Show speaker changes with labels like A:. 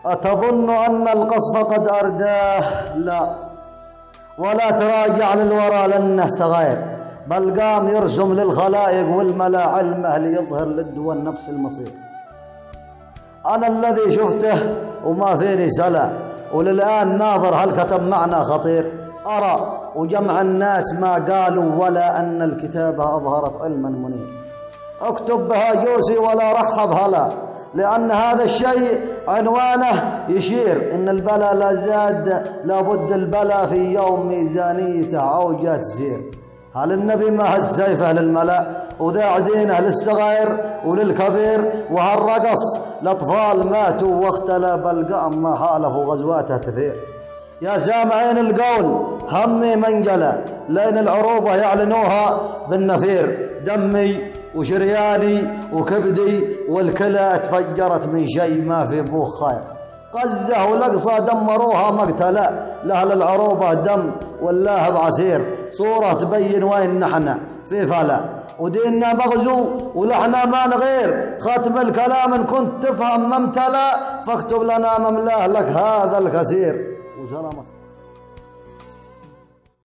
A: أتظن أن القصف قد أرداه؟ لا، ولا تراجع للورى لأنه صغير، بل قام يرسم للخلائق والملا علمه ليظهر للدول نفس المصير. أنا الذي شفته وما فيني سلا، وللآن ناظر هل كتب معنى خطير. أرى وجمع الناس ما قالوا ولا أن الكتابة أظهرت علما منير. اكتب بها جوسي ولا رحب هلا، لأن هذا الشيء عنوانه يشير إن البلاء لا زاد، لابد البلاء في يوم ميزانيته عوجة تسير. هل النبي ما هز سيفه للملأ وذاع دينه للصغير وللكبير؟ وهالرقص الأطفال ماتوا واختلى، بل قام ما حالفوا غزواته تثير. يا سامعين القول همي منجلة، لين العروبة يعلنوها بالنفير. دمي وشرياني وكبدي والكلى تفجرت من شيء ما في بوخ خير. غزة والأقصى دمروها مقتلة، لأهل العروبة دم والله بعسير. صورة تبين وين نحن في فلا، وديننا مغزو ولحنا ما نغير. ختم الكلام إن كنت تفهم ممتلأ، فاكتب لنا مملاه لك هذا الكثير. وسلامتك.